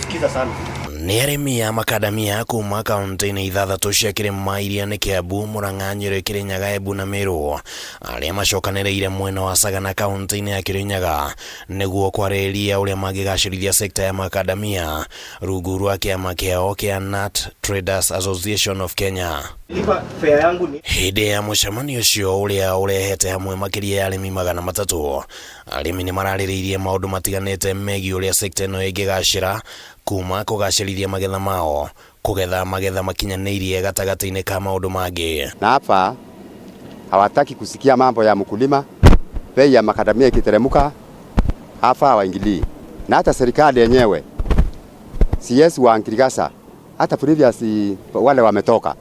Sikiza sana. Nĩ arĩmi a makadamia kuma kaunti-inĩ ithathatũ cia Kĩrĩma iria nĩ Kiambu, Murang'a, Nyeri, Kirinyaga, Embu na Meru, arĩa macokanĩrĩire mwena wa Sagana kaunti-inĩ ya Kirinyaga nĩguo kwarĩrĩria ũrĩa mangĩgacĩrithia sekta ya makadamia rungu rwa kĩama kĩao kĩa Nut Traders Association of Kenya. Hĩndĩ ya mũcemanio ũcio ũrĩa ũrehete hamwe makĩria ya arĩmi 300, arĩmi nĩ mararĩrĩirie maũndũ matiganĩte megiĩ ũrĩa sekta ĩno ĩngĩgacĩra, kuma kugacĩrithia magetha mao, kugetha magetha makinyanĩirie gatagatĩ-inĩ ka maũndũ mangĩ. Na hapa hawataki kusikia mambo ya mkulima, bei ya makadamia ikiteremka hapa hawaingilii. Na hata serikali yenyewe CS wa Nkirigasa, hata previous wale wametoka,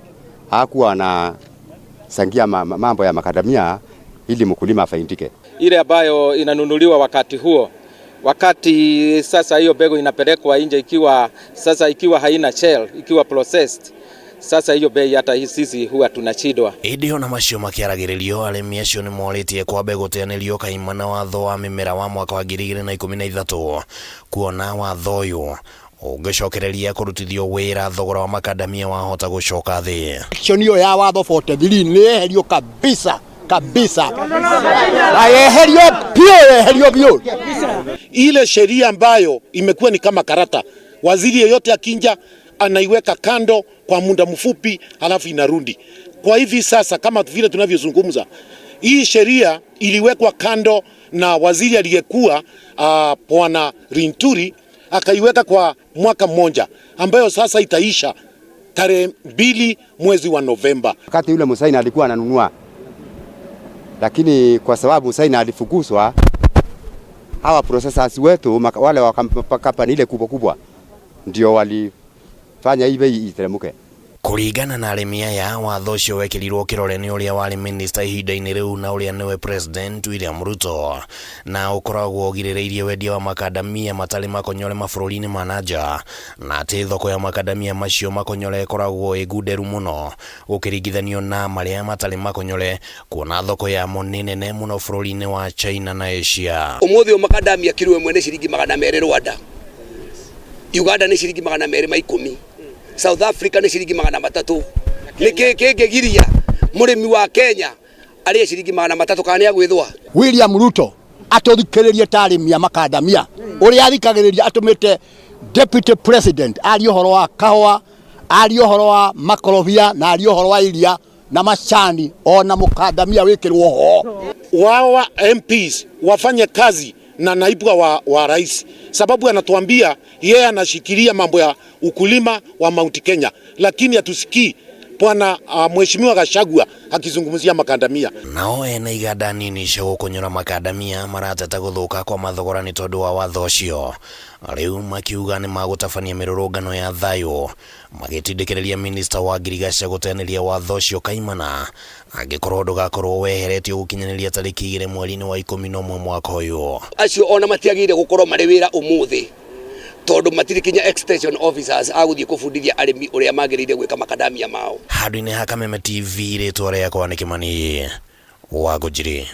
hakuwa na sangia mambo ya makadamia ili mkulima afaidike. Ile ambayo inanunuliwa wakati huo, wakati sasa hiyo bego inapelekwa nje ikiwa haina shell, ikiwa processed, sasa hiyo bei hata sisi huwa tunachidwa. Idio na macio makiaragĩrĩrio, arĩmi acio nĩ morĩtie kwa mbegũ teanĩrio kaimana watho wa mĩmera wa mwaka wa 2013, kuona watho ũyũ ũngĩcokereria kũrutithio wĩra thogora wa makadamia wahota gũcoka thĩ. Action hiyo ya watho 43 nĩ eherio kabisa. Eherio bio. Ile sheria ambayo imekuwa ni kama karata, waziri yeyote akinja anaiweka kando kwa muda mfupi halafu inarudi. Kwa hivi sasa kama vile tunavyozungumza, hii sheria iliwekwa kando na waziri aliyekuwa Bwana Rinturi akaiweka kwa mwaka mmoja, ambayo sasa itaisha tarehe 2 mwezi wa Novemba. Wakati yule Musaini alikuwa ananunua, lakini kwa sababu Musaini alifukuzwa, hawa processors wetu wale wa kampani ile kubwa ndio walifanya hii bei iteremke. Kũringana na arĩmi aya, watho ũcio wekĩrirwo kĩrore nĩ ũrĩa warĩ minister ihinda-inĩ rĩu na ũrĩa nĩwe President William Ruto, na ũkoragwo ũgirĩrĩirie wendia wa makadamia matarĩ makonyore mabũrũri-inĩ ma nanja, na atĩ thoko ya makadamia macio makonyore ĩkoragwo ĩgunderu mũno ũkĩringithanio na marĩa matarĩ makonyore, kuona thoko yamo nĩ nene mũno bũrũri-inĩ wa China na Asia. Ũmũthĩ o makadamia kilo ĩmwe nĩ ciringi 200 Rwanda, Uganda nĩ ciringi 210, South Africa ni shilingi 300. Nikigiria murimi wa Kenya ali shilingi 300 kana ya gwithwa. William Ruto atũthikĩrĩrie tarĩmi ya makadamia ũrĩa athikagĩrĩria atũmĩte deputy president ari ũhoro wa kahũa, ari ũhoro wa makorobia na ari ũhoro wa iria na macani ona mukadamia wĩkĩrwo ho. Wawa MPs wafanye kazi na naibu wa rais, sababu anatuambia yeye anashikilia mambo ya ukulima wa Mount Kenya, lakini hatusikii Bwana Mheshimiwa Gachagua akizungumzia makadamia. Nao ene iganda nini cia gũkũnyora makadamia marateta gũthũka kwa mathogora nĩ tondũ wa watho ũcio. Rĩu makiuga nĩ magũtabania mĩrũrũngano ya thayũ, magĩtindĩkĩrĩria minister wa Ngirigaca gũteanĩria watho ũcio kaimana, angĩkorwo ndũgakorwo weheretio gũkinyanĩria tarĩki 2 mweri-inĩ wa 11 mwaka ũyũ. Acio ona matiagĩrĩire gũkorwo marĩ wĩra ũmũthĩ, tondũ matirĩ kinya extension officers agũthiĩ kũbundithia arĩmi ũrĩa magĩrĩire gwĩka makadamia mao. Handũ-inĩ ha Kameme TV, rĩtwa rĩakwa nĩ Kĩmani wa Ngũnjiri.